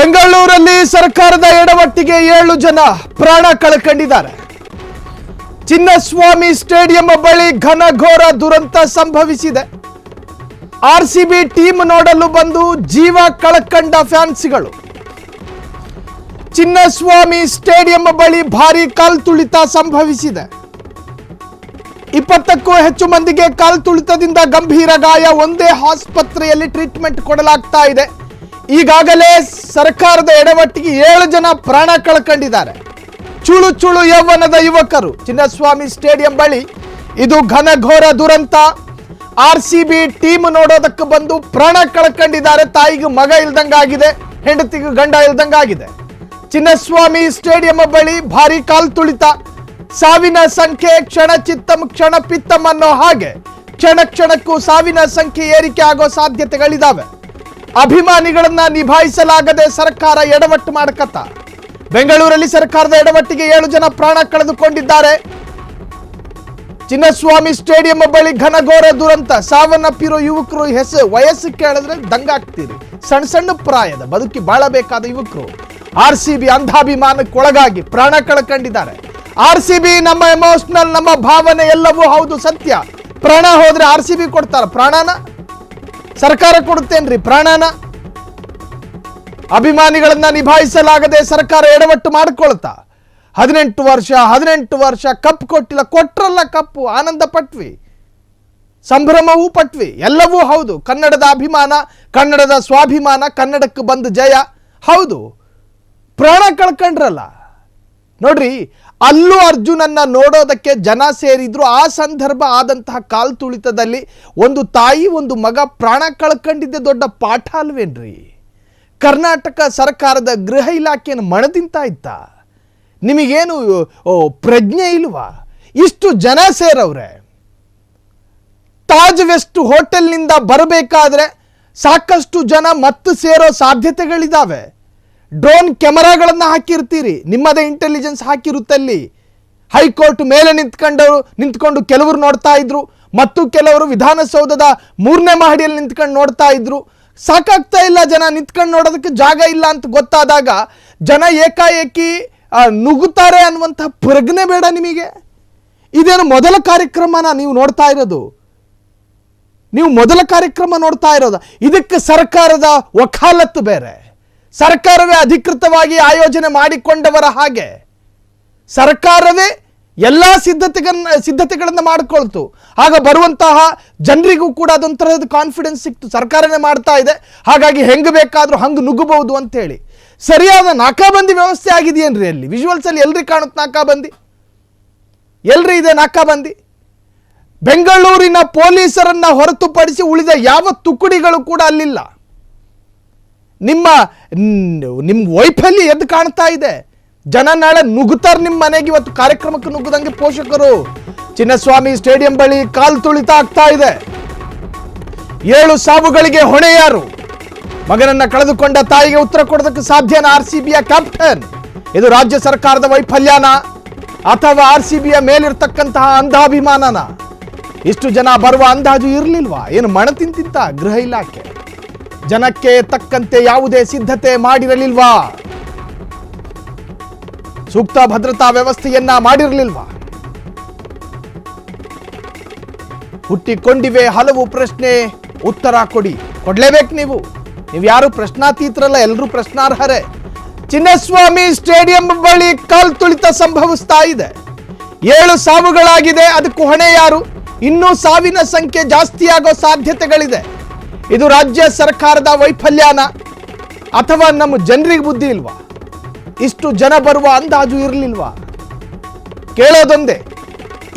ಬೆಂಗಳೂರಲ್ಲಿ ಸರ್ಕಾರದ ಎಡವಟ್ಟಿಗೆ 7 ಜನ ಪ್ರಾಣ ಕಳೆದುಕೊಂಡಿದ್ದಾರೆ. ಚಿನ್ನಸ್ವಾಮಿ ಸ್ಟೇಡಿಯಂ ಬಳಿ ಘನಘೋರ ದುರಂತ ಸಂಭವಿಸಿದೆ. ಆರ್ಸಿಬಿ ಟೀಮ್ ನೋಡಲು ಬಂದು ಜೀವ ಕಳೆದುಕೊಂಡ ಫ್ಯಾನ್ಸ್ಗಳು. ಚಿನ್ನಸ್ವಾಮಿ ಸ್ಟೇಡಿಯಂ ಬಳಿ ಭಾರಿ ಕಾಲ್ತುಳಿತ ಸಂಭವಿಸಿದೆ. 20ಕ್ಕೂ ಹೆಚ್ಚು ಮಂದಿಗೆ ಕಾಲ್ತುಳಿತದಿಂದ ಗಂಭೀರ ಗಾಯ. ಒಂದೇ ಆಸ್ಪತ್ರೆಯಲ್ಲಿ ಟ್ರೀಟ್ಮೆಂಟ್ ಕೊಡಲಾಗ್ತಾ ಇದೆ. ಈಗಾಗಲೇ ಸರ್ಕಾರದ ಎಡವಟ್ಟಿಗೆ 7 ಜನ ಪ್ರಾಣ ಕಳೆದುಕೊಂಡಿದ್ದಾರೆ. ಚುಳು ಚುಳು ಯೌವನದ ಯುವಕರು. ಚಿನ್ನಸ್ವಾಮಿ ಸ್ಟೇಡಿಯಂ ಬಳಿ ಇದು ಘನಘೋರ ದುರಂತ. ಆರ್ಸಿಬಿ ಟೀಮ್ ನೋಡೋದಕ್ಕೆ ಬಂದು ಪ್ರಾಣ ಕಳೆದುಕೊಂಡಿದ್ದಾರೆ. ತಾಯಿಗೆ ಮಗ ಇಲ್ದಂಗಾಗಿದೆ, ಹೆಂಡತಿಗೆ ಗಂಡ ಇಲ್ದಂಗಾಗಿದೆ. ಚಿನ್ನಸ್ವಾಮಿ ಸ್ಟೇಡಿಯಂ ಬಳಿ ಭಾರಿ ಕಾಲ್ತುಳಿತ. ಸಾವಿನ ಸಂಖ್ಯೆ ಕ್ಷಣ ಚಿತ್ತಂ ಕ್ಷಣ ಪಿತ್ತಂ ಅನ್ನೋ ಹಾಗೆ ಕ್ಷಣ ಕ್ಷಣಕ್ಕೂ ಸಾವಿನ ಸಂಖ್ಯೆ ಏರಿಕೆ ಆಗೋ ಸಾಧ್ಯತೆಗಳಿದಾವೆ. ಅಭಿಮಾನಿಗಳನ್ನ ನಿಭಾಯಿಸಲಾಗದೆ ಸರ್ಕಾರ ಎಡವಟ್ಟು ಮಾಡಕತ್ತ. ಬೆಂಗಳೂರಲ್ಲಿ ಸರ್ಕಾರದ ಎಡವಟ್ಟಿಗೆ 7 ಜನ ಪ್ರಾಣ ಕಳೆದುಕೊಂಡಿದ್ದಾರೆ. ಚಿನ್ನಸ್ವಾಮಿ ಸ್ಟೇಡಿಯಂ ಬಳಿ ಘನಘೋರ ದುರಂತ. ಸಾವನ್ನಪ್ಪಿರೋ ಯುವಕರು ವಯಸ್ಸು ಕೇಳಿದ್ರೆ ದಂಗಾಗ್ತೀರಿ. ಸಣ್ಣ ಸಣ್ಣ ಪ್ರಾಯದ ಬದುಕಿ ಬಾಳಬೇಕಾದ ಯುವಕರು ಆರ್ಸಿಬಿ ಅಂಧಾಭಿಮಾನಕ್ಕೊಳಗಾಗಿ ಪ್ರಾಣ ಕಳ್ಕೊಂಡಿದ್ದಾರೆ. ಆರ್ಸಿಬಿ ನಮ್ಮ ಎಮೋಷನಲ್, ನಮ್ಮ ಭಾವನೆ ಎಲ್ಲವೂ ಹೌದು, ಸತ್ಯ. ಪ್ರಾಣ ಹೋದ್ರೆ ಆರ್ಸಿಬಿ ಕೊಡ್ತಾರ ಪ್ರಾಣನ? ಸರ್ಕಾರ ಕೊಡುತ್ತೇನ್ರಿ ಪ್ರಾಣನ? ಅಭಿಮಾನಿಗಳನ್ನ ನಿಭಾಯಿಸಲಾಗದೆ ಸರ್ಕಾರ ಎಡವಟ್ಟು ಮಾಡಿಕೊಳ್ತಾ 18 ವರ್ಷ ಕಪ್ ಕೊಟ್ಟಿಲ್ಲ. ಕೊಟ್ರಲ್ಲ ಕಪ್ಪು, ಆನಂದ ಪಟ್ವಿ, ಸಂಭ್ರಮವೂ ಪಟ್ವಿ, ಎಲ್ಲವೂ ಹೌದು. ಕನ್ನಡದ ಅಭಿಮಾನ, ಕನ್ನಡದ ಸ್ವಾಭಿಮಾನ, ಕನ್ನಡಕ್ಕೆ ಬಂದ ಜಯ ಹೌದು. ಪ್ರಾಣ ಕಳ್ಕೊಂಡ್ರಲ್ಲ ನೋಡ್ರಿ. ಅಲ್ಲೂ ಅರ್ಜುನನ್ನ ನೋಡೋದಕ್ಕೆ ಜನ ಸೇರಿದ್ರು. ಆ ಸಂದರ್ಭ ಆದಂತಹ ಕಾಲ್ತುಳಿತದಲ್ಲಿ ಒಂದು ತಾಯಿ ಒಂದು ಮಗ ಪ್ರಾಣ ಕಳ್ಕೊಂಡಿದ್ದೆ ದೊಡ್ಡ ಪಾಠ ಅಲ್ವೇನ್ರಿ? ಕರ್ನಾಟಕ ಸರ್ಕಾರದ ಗೃಹ ಇಲಾಖೆಯನ್ನು ಮಣದಿಂತ ಇತ್ತ? ನಿಮಗೇನು ಪ್ರಜ್ಞೆ ಇಲ್ವಾ? ಇಷ್ಟು ಜನ ಸೇರವ್ರೆ. ತಾಜ್ ವೆಸ್ಟ್ ಹೋಟೆಲ್ನಿಂದ ಬರಬೇಕಾದ್ರೆ ಸಾಕಷ್ಟು ಜನ ಮತ್ತೆ ಸೇರೋ ಸಾಧ್ಯತೆಗಳಿದಾವೆ. ಡ್ರೋನ್ ಕ್ಯಾಮರಾಗಳನ್ನು ಹಾಕಿರ್ತೀರಿ, ನಿಮ್ಮದೇ ಇಂಟೆಲಿಜೆನ್ಸ್ ಹಾಕಿರುತ್ತಲ್ಲಿ. ಹೈಕೋರ್ಟ್ ಮೇಲೆ ನಿಂತ್ಕೊಂಡು ಕೆಲವರು ನೋಡ್ತಾ ಇದ್ರು, ಮತ್ತು ಕೆಲವರು ವಿಧಾನಸೌಧದ 3ನೇ ಮಹಡಿಯಲ್ಲಿ ನಿಂತ್ಕೊಂಡು ನೋಡ್ತಾ ಇದ್ರು. ಸಾಕಾಗ್ತಾ ಇಲ್ಲ, ಜನ ನಿಂತ್ಕೊಂಡು ನೋಡೋದಕ್ಕೆ ಜಾಗ ಇಲ್ಲ ಅಂತ ಗೊತ್ತಾದಾಗ ಜನ ಏಕಾಏಕಿ ನುಗ್ಗುತ್ತಾರೆ ಅನ್ನುವಂಥ ಪ್ರಜ್ಞೆ ಬೇಡ ನಿಮಗೆ? ಇದೇನು ಮೊದಲ ಕಾರ್ಯಕ್ರಮನ ನೀವು ನೋಡ್ತಾ ಇರೋದು? ನೀವು ಮೊದಲ ಕಾರ್ಯಕ್ರಮ ನೋಡ್ತಾ ಇರೋದು. ಇದಕ್ಕೆ ಸರ್ಕಾರದ ವಕಾಲತ್ತು ಬೇರೆ. ಸರ್ಕಾರವೇ ಅಧಿಕೃತವಾಗಿ ಆಯೋಜನೆ ಮಾಡಿಕೊಂಡವರ ಹಾಗೆ ಸರ್ಕಾರವೇ ಎಲ್ಲ ಸಿದ್ಧತೆಗಳನ್ನು ಮಾಡಿಕೊಳ್ತು. ಆಗ ಬರುವಂತಹ ಜನರಿಗೂ ಕೂಡ ಅದೊಂಥರದ ಕಾನ್ಫಿಡೆನ್ಸ್ ಸಿಕ್ತು. ಸರ್ಕಾರನೇ ಮಾಡ್ತಾ ಇದೆ, ಹಾಗಾಗಿ ಹೆಂಗೆ ಬೇಕಾದರೂ ಹಂಗೆ ನುಗ್ಗಬಹುದು ಅಂತೇಳಿ. ಸರಿಯಾದ ನಾಕಾಬಂದಿ ವ್ಯವಸ್ಥೆ ಆಗಿದೆಯೇನ್ರಿ? ಅಲ್ಲಿ ವಿಜುವಲ್ಸ್ ಅಲ್ಲಿ ಎಲ್ರಿ ಕಾಣುತ್ತೆ ನಾಕಾಬಂದಿ? ಎಲ್ರಿ ಇದೆ ನಾಕಾಬಂದಿ? ಬೆಂಗಳೂರಿನ ಪೊಲೀಸರನ್ನ ಹೊರತುಪಡಿಸಿ ಉಳಿದ ಯಾವ ತುಕುಡಿಗಳು ಕೂಡ ಅಲ್ಲಿಲ್ಲ. ನಿಮ್ಮ ವೈಫಲ್ಯ ಎದ್ದು ಕಾಣ್ತಾ ಇದೆ. ಜನ ನಾಳೆ ನುಗ್ಗುತ್ತಾರೆ ನಿಮ್ಮ ಮನೆಗೆ. ಇವತ್ತು ಕಾರ್ಯಕ್ರಮಕ್ಕೆ ನುಗ್ಗದಂಗೆ ಪೋಷಕರು. ಚಿನ್ನಸ್ವಾಮಿ ಸ್ಟೇಡಿಯಂ ಬಳಿ ಕಾಲ್ತುಳಿತ ಆಗ್ತಾ ಇದೆ. 7 ಸಾವುಗಳಿಗೆ ಹೊಣೆ ಯಾರು? ಮಗನನ್ನ ಕಳೆದುಕೊಂಡ ತಾಯಿಗೆ ಉತ್ತರ ಕೊಡೋದಕ್ಕೆ ಸಾಧ್ಯನಾ ಆರ್ಸಿಬಿಯ ಕ್ಯಾಪ್ಟನ್? ಇದು ರಾಜ್ಯ ಸರ್ಕಾರದ ವೈಫಲ್ಯನ ಅಥವಾ ಆರ್ಸಿಬಿಯ ಮೇಲಿರ್ತಕ್ಕಂತಹ ಅಂಧಾಭಿಮಾನನ? ಇಷ್ಟು ಜನ ಬರುವ ಅಂದಾಜು ಇರಲಿಲ್ವಾ? ಏನು ಮಣ ತಿಂತಿತ್ತ ಗೃಹ ಇಲಾಖೆ? ಜನಕ್ಕೆ ತಕ್ಕಂತೆ ಯಾವುದೇ ಸಿದ್ಧತೆ ಮಾಡಿರಲಿಲ್ವಾ? ಸೂಕ್ತ ಭದ್ರತಾ ವ್ಯವಸ್ಥೆಯನ್ನ ಮಾಡಿರಲಿಲ್ವಾ? ಹುಟ್ಟಿಕೊಂಡಿವೆ ಹಲವು ಪ್ರಶ್ನೆ, ಉತ್ತರ ಕೊಡಿ. ಕೊಡ್ಲೇಬೇಕು ನೀವು ಯಾರು ಪ್ರಶ್ನಾತೀತರಲ್ಲ, ಎಲ್ಲರೂ ಪ್ರಶ್ನಾರ್ಹರೇ. ಚಿನ್ನಸ್ವಾಮಿ ಸ್ಟೇಡಿಯಂ ಬಳಿ ಕಾಲ್ತುಳಿತ ಸಂಭವಿಸ್ತಾ ಇದೆ. 7 ಸಾವುಗಳಾಗಿದೆ. ಅದಕ್ಕೂ ಹೊಣೆ ಯಾರು? ಇನ್ನೂ ಸಾವಿನ ಸಂಖ್ಯೆ ಜಾಸ್ತಿಯಾಗೋ ಸಾಧ್ಯತೆಗಳಿದೆ. ಇದು ರಾಜ್ಯ ಸರ್ಕಾರದ ವೈಫಲ್ಯನ ಅಥವಾ ನಮ್ಮ ಜನರಿಗೆ ಬುದ್ಧಿ ಇಲ್ವಾ? ಇಷ್ಟು ಜನ ಬರುವ ಅಂದಾಜು ಇರಲಿಲ್ವಾ? ಕೇಳೋದೊಂದೇ,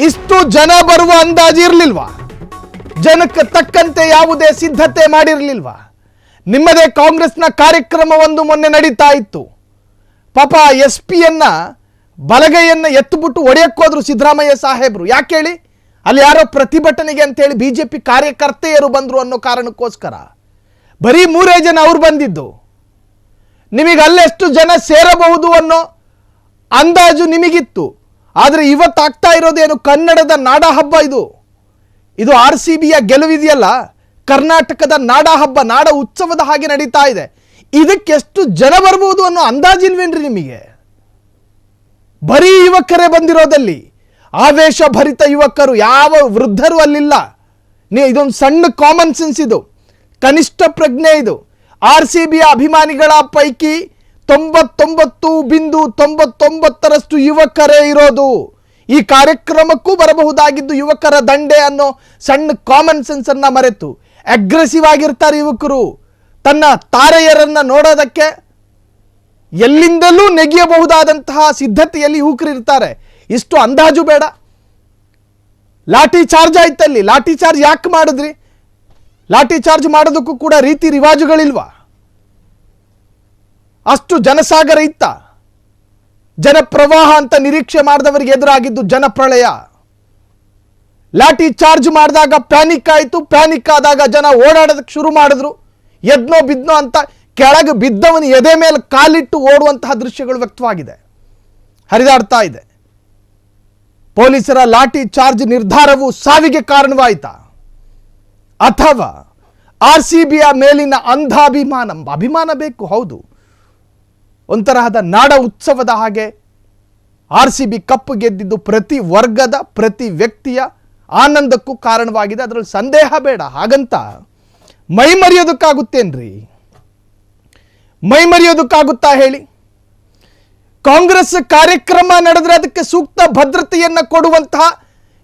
ಇಷ್ಟು ಜನ ಬರುವ ಅಂದಾಜು ಇರಲಿಲ್ವಾ? ಜನಕ್ಕೆ ತಕ್ಕಂತೆ ಯಾವುದೇ ಸಿದ್ಧತೆ ಮಾಡಿರಲಿಲ್ವಾ? ನಿಮ್ಮದೇ ಕಾಂಗ್ರೆಸ್ನ ಕಾರ್ಯಕ್ರಮವೊಂದು ಮೊನ್ನೆ ನಡೀತಾ ಇತ್ತು. ಪಾಪ SP-ಯನ್ನ ಬಲಗೈಯನ್ನ ಎತ್ತುಬಿಟ್ಟು ಒಡೆಯಕ್ಕೋದ್ರು ಸಿದ್ದರಾಮಯ್ಯ ಸಾಹೇಬ್ರು. ಯಾಕೆ ಹೇಳಿ? ಅಲ್ಲಿ ಯಾರೋ ಪ್ರತಿಭಟನೆಗೆ ಅಂತೇಳಿ BJP ಕಾರ್ಯಕರ್ತೆಯರು ಬಂದರು ಅನ್ನೋ ಕಾರಣಕ್ಕೋಸ್ಕರ ಬರೀ 3 ಜನ ಅವ್ರು ಬಂದಿದ್ದು. ನಿಮಗೆ ಅಲ್ಲೆಷ್ಟು ಜನ ಸೇರಬಹುದು ಅನ್ನೋ ಅಂದಾಜು ನಿಮಗಿತ್ತು. ಆದರೆ ಇವತ್ತಾಗ್ತಾ ಇರೋದೇನು? ಕನ್ನಡದ ನಾಡ ಹಬ್ಬ ಇದು RCBಯ ಗೆಲುವಿದೆಯಲ್ಲ, ಕರ್ನಾಟಕದ ನಾಡ ಹಬ್ಬ, ನಾಡ ಉತ್ಸವದ ಹಾಗೆ ನಡೀತಾ ಇದೆ. ಇದಕ್ಕೆ ಎಷ್ಟು ಜನ ಬರ್ಬೋದು ಅನ್ನೋ ಅಂದಾಜಿಲ್ವೇನ್ರಿ ನಿಮಗೆ? ಬರೀ ಯುವಕರೇ ಬಂದಿರೋದಲ್ಲಿ, ಆವೇಶ ಭರಿತ ಯುವಕರು, ಯಾವ ವೃದ್ಧರು ಅಲ್ಲಿಲ್ಲ. ಇದೊಂದು ಸಣ್ಣ ಕಾಮನ್ ಸೆನ್ಸ್, ಇದು ಕನಿಷ್ಠ ಪ್ರಜ್ಞೆ. ಇದು RCB ಅಭಿಮಾನಿಗಳ ಪೈಕಿ 99.99% ಯುವಕರೇ ಇರೋದು. ಈ ಕಾರ್ಯಕ್ರಮಕ್ಕೂ ಬರಬಹುದಾಗಿದ್ದು ಯುವಕರ ದಂಡೆ ಅನ್ನೋ ಸಣ್ಣ ಕಾಮನ್ ಸೆನ್ಸ್ ಅನ್ನ ಮರೆತು ಅಗ್ರೆಸಿವ್ ಆಗಿರ್ತಾರೆ ಯುವಕರು. ತನ್ನ ತಾರೆಯರನ್ನ ನೋಡೋದಕ್ಕೆ ಎಲ್ಲಿಂದಲೂ ನೆಗೆಯಬಹುದಾದಂತಹ ಸಿದ್ಧತೆಯಲ್ಲಿ ಯುವಕರು ಇರ್ತಾರೆ. ಇಷ್ಟು ಅಂದಾಜು ಬೇಡ. ಲಾಠಿ ಚಾರ್ಜ್ ಆಯ್ತಲ್ಲಿ. ಲಾಠಿ ಚಾರ್ಜ್ ಯಾಕೆ ಮಾಡಿದ್ರಿ? ಲಾಠಿ ಚಾರ್ಜ್ ಮಾಡೋದಕ್ಕೂ ಕೂಡ ರೀತಿ ರಿವಾಜುಗಳಿಲ್ವಾ? ಅಷ್ಟು ಜನಸಾಗರ ಇತ್ತ? ಜನಪ್ರವಾಹ ಅಂತ ನಿರೀಕ್ಷೆ ಮಾಡಿದವರಿಗೆ ಎದುರಾಗಿದ್ದು ಜನಪ್ರಳಯ. ಲಾಠಿ ಚಾರ್ಜ್ ಮಾಡಿದಾಗ ಪ್ಯಾನಿಕ್ ಆಯಿತು. ಪ್ಯಾನಿಕ್ ಆದಾಗ ಜನ ಓಡಾಡೋದಕ್ಕೆ ಶುರು ಮಾಡಿದ್ರು. ಎದ್ನೋ ಬಿದ್ನೋ ಅಂತ ಕೆಳಗೆ ಬಿದ್ದವನ ಎದೆ ಮೇಲೆ ಕಾಲಿಟ್ಟು ಓಡುವಂತಹ ದೃಶ್ಯಗಳು ವ್ಯಕ್ತವಾಗಿದೆ, ಹರಿದಾಡ್ತಾ ಇದೆ. ಪೊಲೀಸರ ಲಾಠಿ ಚಾರ್ಜ್ ನಿರ್ಧಾರವು ಸಾವಿಗೆ ಕಾರಣವಾಯಿತಾ, ಅಥವಾ RCBಯ ಮೇಲಿನ ಅಂಧಾಭಿಮಾನ? ಅಭಿಮಾನ ಬೇಕು, ಹೌದು. ಒಂತರಹದ ನಾಡ ಉತ್ಸವದ ಹಾಗೆ RCB ಕಪ್ಪು ಗೆದ್ದಿದ್ದು ಪ್ರತಿ ವರ್ಗದ, ಪ್ರತಿ ವ್ಯಕ್ತಿಯ ಆನಂದಕ್ಕೂ ಕಾರಣವಾಗಿದೆ. ಅದರಲ್ಲಿ ಸಂದೇಹ ಬೇಡ. ಹಾಗಂತ ಮೈ ಮರೆಯೋದಕ್ಕಾಗುತ್ತೇನ್ರಿ? ಮೈ ಮರೆಯೋದಕ್ಕಾಗುತ್ತಾ ಹೇಳಿ? ಕಾಂಗ್ರೆಸ್ ಕಾರ್ಯಕ್ರಮ ನಡೆದ್ರೆ ಅದಕ್ಕೆ ಸೂಕ್ತ ಭದ್ರತೆಯನ್ನು ಕೊಡುವಂತಹ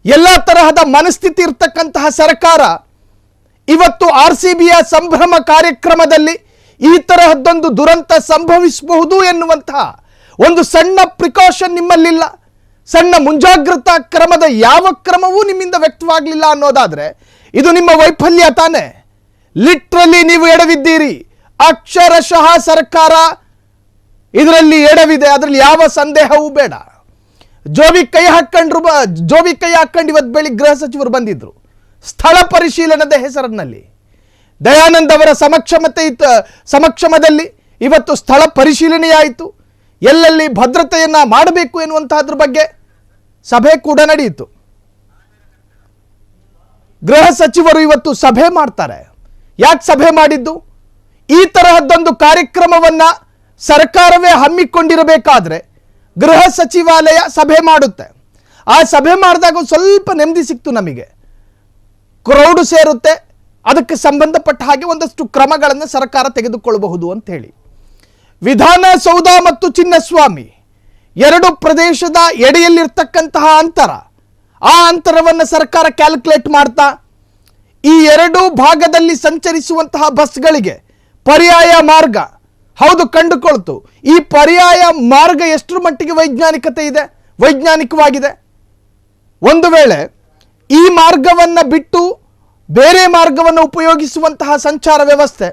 ಎಲ್ಲ ತರಹದ ಮನಸ್ಥಿತಿ ಇರ್ತಕ್ಕಂತಹ ಸರ್ಕಾರ ಇವತ್ತು RCBಯ ಸಂಭ್ರಮ ಕಾರ್ಯಕ್ರಮದಲ್ಲಿ ಈ ತರಹದ್ದೊಂದು ದುರಂತ ಸಂಭವಿಸಬಹುದು ಎನ್ನುವಂತಹ ಒಂದು ಸಣ್ಣ ಪ್ರಿಕಾಷನ್ ನಿಮ್ಮಲ್ಲಿಲ್ಲ, ಸಣ್ಣ ಮುಂಜಾಗ್ರತಾ ಕ್ರಮದ ಯಾವ ಕ್ರಮವೂ ನಿಮ್ಮಿಂದ ವ್ಯಕ್ತವಾಗಲಿಲ್ಲ ಅನ್ನೋದಾದ್ರೆ ಇದು ನಿಮ್ಮ ವೈಫಲ್ಯ ತಾನೆ. ಲಿಟ್ರಲಿ ನೀವು ಎಡವಿದ್ದೀರಿ. ಅಕ್ಷರಶಃ ಸರ್ಕಾರ ಇದರಲ್ಲಿ ಎಡವಿದೆ, ಅದರಲ್ಲಿ ಯಾವ ಸಂದೇಹವೂ ಬೇಡ. ಜೋಬಿ ಕೈ ಹಾಕೊಂಡು ಇವತ್ತು ಬೆಳಿಗ್ಗೆ ಗೃಹ ಸಚಿವರು ಬಂದಿದ್ರು ಸ್ಥಳ ಪರಿಶೀಲನದ ಹೆಸರಿನಲ್ಲಿ. ದಯಾನಂದ್ ಅವರ ಸಮಕ್ಷಮದಲ್ಲಿ ಇವತ್ತು ಸ್ಥಳ ಪರಿಶೀಲನೆಯಾಯಿತು. ಎಲ್ಲೆಲ್ಲಿ ಭದ್ರತೆಯನ್ನ ಮಾಡಬೇಕು ಎನ್ನುವಂತಹದ್ರ ಬಗ್ಗೆ ಸಭೆ ಕೂಡ ನಡೆಯಿತು. ಗೃಹ ಸಚಿವರು ಇವತ್ತು ಸಭೆ ಮಾಡ್ತಾರೆ. ಯಾಕೆ ಸಭೆ ಮಾಡಿದ್ದು? ಈ ತರಹದ್ದೊಂದು ಕಾರ್ಯಕ್ರಮವನ್ನ ಸರ್ಕಾರವೇ ಹಮ್ಮಿಕೊಂಡಿರಬೇಕಾದ್ರೆ ಗೃಹ ಸಚಿವಾಲಯ ಸಭೆ ಮಾಡುತ್ತೆ. ಆ ಸಭೆ ಮಾಡಿದಾಗ ಸ್ವಲ್ಪ ನೆಮ್ಮದಿ ಸಿಕ್ತು ನಮಗೆ. ಕ್ರೌಡ್ ಸೇರುತ್ತೆ, ಅದಕ್ಕೆ ಸಂಬಂಧಪಟ್ಟ ಹಾಗೆ ಒಂದಷ್ಟು ಕ್ರಮಗಳನ್ನು ಸರ್ಕಾರ ತೆಗೆದುಕೊಳ್ಳಬಹುದು ಅಂತ ಹೇಳಿ. ವಿಧಾನಸೌಧ ಮತ್ತು ಚಿನ್ನಸ್ವಾಮಿ ಎರಡು ಪ್ರದೇಶದ ಎಡೆಯಲ್ಲಿರ್ತಕ್ಕಂತಹ ಅಂತರ, ಆ ಅಂತರವನ್ನು ಸರ್ಕಾರ ಕ್ಯಾಲ್ಕುಲೇಟ್ ಮಾಡ್ತಾ ಈ ಎರಡು ಭಾಗದಲ್ಲಿ ಸಂಚರಿಸುವಂತಹ ಬಸ್ಗಳಿಗೆ ಪರ್ಯಾಯ ಮಾರ್ಗ ಹೌದು ಕಂಡುಕೊಳ್ತು. ಈ ಪರ್ಯಾಯ ಮಾರ್ಗ ಎಷ್ಟರ ಮಟ್ಟಿಗೆ ವೈಜ್ಞಾನಿಕವಾಗಿದೆ? ಒಂದು ವೇಳೆ ಈ ಮಾರ್ಗವನ್ನು ಬಿಟ್ಟು ಬೇರೆ ಮಾರ್ಗವನ್ನು ಉಪಯೋಗಿಸುವಂತಹ ಸಂಚಾರ ವ್ಯವಸ್ಥೆ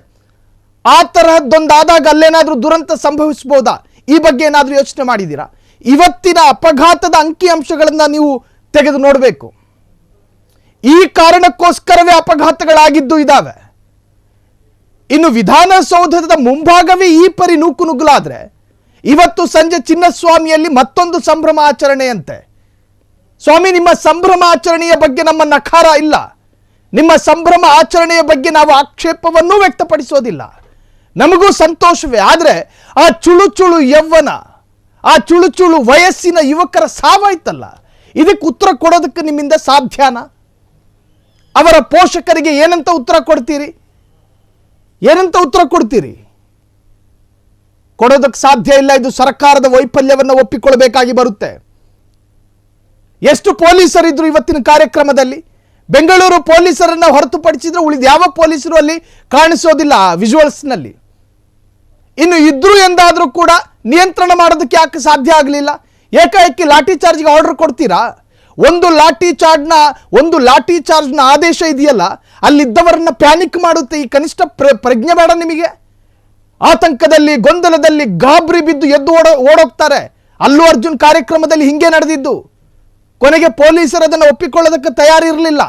ಆ ತರಹದ್ದೊಂದಾದಾಗ ಅಲ್ಲೇನಾದರೂ ದುರಂತ ಸಂಭವಿಸಬಹುದಾ? ಈ ಬಗ್ಗೆ ಏನಾದರೂ ಯೋಚನೆ ಮಾಡಿದ್ದೀರಾ? ಇವತ್ತಿನ ಅಪಘಾತದ ಅಂಕಿಅಂಶಗಳನ್ನು ನೀವು ತೆಗೆದು ನೋಡಬೇಕು. ಈ ಕಾರಣಕ್ಕೋಸ್ಕರವೇ ಅಪಘಾತಗಳಾಗಿದ್ದು ಇದ್ದಾವೆ. ಇನ್ನು ವಿಧಾನಸೌಧದ ಮುಂಭಾಗವೇ ಈ ಪರಿ ನೂಕುನುಗ್ಗಲಾದ್ರೆ ಇವತ್ತು ಸಂಜೆ ಚಿನ್ನಸ್ವಾಮಿಯಲ್ಲಿ ಮತ್ತೊಂದು ಸಂಭ್ರಮ ಆಚರಣೆಯಂತೆ. ಸ್ವಾಮಿ, ನಿಮ್ಮ ಸಂಭ್ರಮ ಆಚರಣೆಯ ಬಗ್ಗೆ ನಮ್ಮ ನಕಾರ ಇಲ್ಲ. ನಿಮ್ಮ ಸಂಭ್ರಮ ಆಚರಣೆಯ ಬಗ್ಗೆ ನಾವು ಆಕ್ಷೇಪವನ್ನೂ ವ್ಯಕ್ತಪಡಿಸೋದಿಲ್ಲ. ನಮಗೂ ಸಂತೋಷವೇ. ಆದರೆ ಆ ಚುಳು ಯೌವನ, ಆ ಚುಳು ವಯಸ್ಸಿನ ಯುವಕರ ಸಾವಾಯ್ತಲ್ಲ, ಇದಕ್ಕೆ ಉತ್ತರ ಕೊಡೋದಕ್ಕೆ ನಿಮ್ಮಿಂದ ಸಾಧ್ಯನಾ? ಅವರ ಪೋಷಕರಿಗೆ ಏನಂತ ಉತ್ತರ ಕೊಡ್ತೀರಿ? ಕೊಡೋದಕ್ಕೆ ಸಾಧ್ಯ ಇಲ್ಲ. ಇದು ಸರ್ಕಾರದ ವೈಫಲ್ಯವನ್ನು ಒಪ್ಪಿಕೊಳ್ಳಬೇಕಾಗಿ ಬರುತ್ತೆ. ಎಷ್ಟು ಪೊಲೀಸರಿದ್ರು ಇವತ್ತಿನ ಕಾರ್ಯಕ್ರಮದಲ್ಲಿ? ಬೆಂಗಳೂರು ಪೊಲೀಸರನ್ನ ಹೊರತುಪಡಿಸಿದ್ರೆ ಉಳಿದ ಯಾವ ಪೊಲೀಸರು ಅಲ್ಲಿ ಕಾಣಿಸೋದಿಲ್ಲ ವಿಜುವಲ್ಸ್ನಲ್ಲಿ. ಇನ್ನು ಇದ್ರು ಎಂದಾದರೂ ಕೂಡ ನಿಯಂತ್ರಣ ಮಾಡೋದಕ್ಕೆ ಯಾಕೆ ಸಾಧ್ಯ ಆಗಲಿಲ್ಲ? ಏಕಾಏಕಿ ಲಾಠಿ ಚಾರ್ಜ್ಗೆ ಆರ್ಡರ್ ಕೊಡ್ತೀರಾ? ಒಂದು ಲಾಠಿ ಚಾರ್ಜ್ನ ಆದೇಶ ಇದೆಯಲ್ಲ, ಅಲ್ಲಿದ್ದವರನ್ನ ಪ್ಯಾನಿಕ್ ಮಾಡುತ್ತೆ. ಈ ಕನಿಷ್ಠ ಪ್ರಜ್ಞೆ ಬೇಡ ನಿಮಗೆ? ಆತಂಕದಲ್ಲಿ, ಗೊಂದಲದಲ್ಲಿ ಗಾಬರಿ ಬಿದ್ದು ಎದ್ದು ಓಡೋಗ್ತಾರೆ. ಅಲ್ಲು ಅರ್ಜುನ್ ಕಾರ್ಯಕ್ರಮದಲ್ಲಿ ಹಿಂಗೆ ನಡೆದಿದ್ದು. ಕೊನೆಗೆ ಪೊಲೀಸರು ಅದನ್ನು ಒಪ್ಪಿಕೊಳ್ಳೋದಕ್ಕೆ ತಯಾರಿರಲಿಲ್ಲ.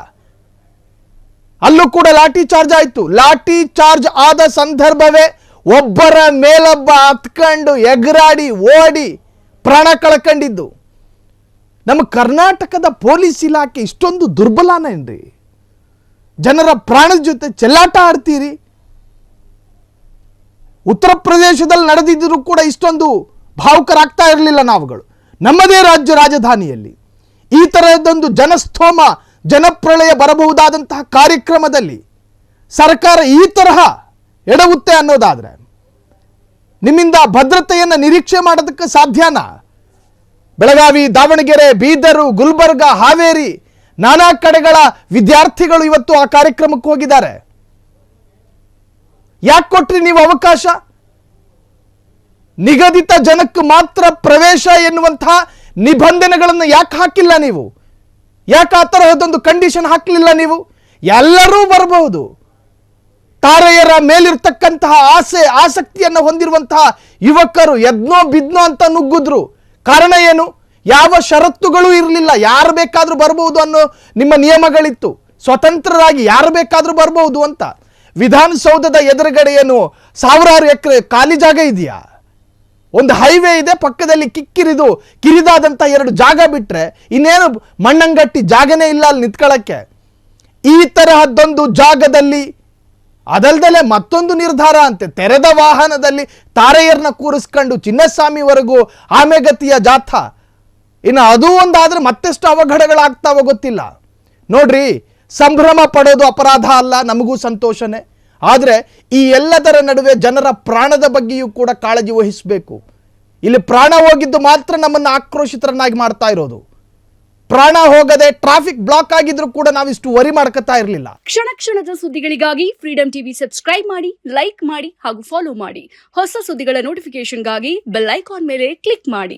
ಅಲ್ಲೂ ಕೂಡ ಲಾಠಿ ಚಾರ್ಜ್ ಆಯಿತು. ಲಾಠಿ ಚಾರ್ಜ್ ಆದ ಸಂದರ್ಭವೇ ಒಬ್ಬರ ಮೇಲೊಬ್ಬ ಹತ್ಕೊಂಡು ಎಗರಾಡಿ ಓಡಿ ಪ್ರಾಣ ಕಳ್ಕೊಂಡಿದ್ದು. ನಮ್ಮ ಕರ್ನಾಟಕದ ಪೊಲೀಸ್ ಇಲಾಖೆ ಇಷ್ಟೊಂದು ದುರ್ಬಲನೇನ್ರಿ? ಜನರ ಪ್ರಾಣದ ಜೊತೆ ಚೆಲ್ಲಾಟ ಆಡ್ತೀರಿ. ಉತ್ತರ ಪ್ರದೇಶದಲ್ಲಿ ನಡೆದಿದ್ದರೂ ಕೂಡ ಇಷ್ಟೊಂದು ಭಾವುಕರಾಗ್ತಾ ಇರಲಿಲ್ಲ ನಾವುಗಳು. ನಮ್ಮದೇ ರಾಜಧಾನಿಯಲ್ಲಿ ಈ ತರಹದೊಂದು ಜನಸ್ತೋಮ ಜನಪ್ರಳಯ ಬರಬಹುದಾದಂತಹ ಕಾರ್ಯಕ್ರಮದಲ್ಲಿ ಸರ್ಕಾರ ಈ ತರಹ ಎಡವುತ್ತೆ ಅನ್ನೋದಾದ್ರೆ ನಿಮ್ಮಿಂದ ಭದ್ರತೆಯನ್ನು ನಿರೀಕ್ಷೆ ಮಾಡೋದಕ್ಕೆ ಸಾಧ್ಯನಾ? ಬೆಳಗಾವಿ, ದಾವಣಗೆರೆ, ಬೀದರು, ಗುಲ್ಬರ್ಗ, ಹಾವೇರಿ ನಾನಾ ಕಡೆಗಳ ವಿದ್ಯಾರ್ಥಿಗಳು ಇವತ್ತು ಆ ಕಾರ್ಯಕ್ರಮಕ್ಕೆ ಹೋಗಿದ್ದಾರೆ. ಯಾಕೆ ಕೊಟ್ರಿ ನೀವು ಅವಕಾಶ? ನಿಗದಿತ ಜನಕ್ಕೆ ಮಾತ್ರ ಪ್ರವೇಶ ಎನ್ನುವಂತಹ ನಿಬಂಧನೆಗಳನ್ನು ಯಾಕೆ ಹಾಕಿಲ್ಲ ನೀವು? ಯಾಕೆ ಆ ತರಹದೊಂದು ಕಂಡೀಷನ್ ಹಾಕಲಿಲ್ಲ ನೀವು? ಎಲ್ಲರೂ ಬರಬಹುದು. ತಾರೆಯರ ಮೇಲಿರ್ತಕ್ಕಂತಹ ಆಸಕ್ತಿಯನ್ನು ಹೊಂದಿರುವಂತಹ ಯುವಕರು ಎದ್ನೋ ಬಿದ್ನೋ ಅಂತ ನುಗ್ಗಿದ್ರು. ಕಾರಣ ಏನು? ಯಾವ ಷರತ್ತುಗಳು ಇರಲಿಲ್ಲ. ಯಾರು ಬೇಕಾದರೂ ಬರಬಹುದು ಅನ್ನೋ ನಿಮ್ಮ ನಿಯಮಗಳಿತ್ತು. ಸ್ವತಂತ್ರರಾಗಿ ಯಾರು ಬೇಕಾದರೂ ಬರಬಹುದು ಅಂತ. ವಿಧಾನಸೌಧದ ಎದುರುಗಡೆ ಏನು ಸಾವಿರಾರು ಎಕರೆ ಖಾಲಿ ಜಾಗ ಇದೆಯಾ? ಒಂದು ಹೈವೇ ಇದೆ, ಪಕ್ಕದಲ್ಲಿ ಕಿರಿದಾದಂಥ 2 ಜಾಗ ಬಿಟ್ಟರೆ ಇನ್ನೇನು ಮಣ್ಣಂಗಟ್ಟಿ ಜಾಗನೇ ಇಲ್ಲ ಅಲ್ಲಿ ನಿಂತ್ಕೊಳ್ಳೋಕ್ಕೆ. ಈ ತರಹದ್ದೊಂದು ಜಾಗದಲ್ಲಿ ಅದಲ್ದಲೆ ಮತ್ತೊಂದು ನಿರ್ಧಾರ ಅಂತೆ. ತೆರೆದ ವಾಹನದಲ್ಲಿ ತಾರೆಯರನ್ನ ಕೂರಿಸ್ಕೊಂಡು ಚಿನ್ನಸ್ವಾಮಿವರೆಗೂ ಆಮೆಗತಿಯ ಜಾಥಾ. ಇನ್ನು ಅದು ಒಂದಾದ್ರೆ ಮತ್ತೆಷ್ಟು ಅವಘಡಗಳಾಗ್ತಾವೋ ಗೊತ್ತಿಲ್ಲ. ನೋಡ್ರಿ, ಸಂಭ್ರಮ ಪಡೋದು ಅಪರಾಧ ಅಲ್ಲ, ನಮಗೂ ಸಂತೋಷನೇ. ಆದರೆ ಈ ಎಲ್ಲದರ ನಡುವೆ ಜನರ ಪ್ರಾಣದ ಬಗ್ಗೆಯೂ ಕೂಡ ಕಾಳಜಿ ವಹಿಸಬೇಕು. ಇಲ್ಲಿ ಪ್ರಾಣ ಹೋಗಿದ್ದು ಮಾತ್ರ ನಮ್ಮನ್ನು ಆಕ್ರೋಶಿತರನ್ನಾಗಿ ಮಾಡ್ತಾ ಇರೋದು. ಪ್ರಾಣ ಹೋಗದೆ ಟ್ರಾಫಿಕ್ ಬ್ಲಾಕ್ ಆಗಿದ್ರು ಕೂಡ ನಾವಿಷ್ಟು ವರಿ ಮಾಡ್ಕೊತಾ ಇರಲಿಲ್ಲ. ಕ್ಷಣ ಕ್ಷಣದ ಸುದ್ದಿಗಳಿಗಾಗಿ ಫ್ರೀಡಂ ಟಿವಿ ಸಬ್ಸ್ಕ್ರೈಬ್ ಮಾಡಿ, ಲೈಕ್ ಮಾಡಿ ಹಾಗೂ ಫಾಲೋ ಮಾಡಿ. ಹೊಸ ಸುದ್ದಿಗಳ ನೋಟಿಫಿಕೇಶನ್ಗಾಗಿ ಬೆಲ್ ಐಕಾನ್ ಮೇಲೆ ಕ್ಲಿಕ್ ಮಾಡಿ.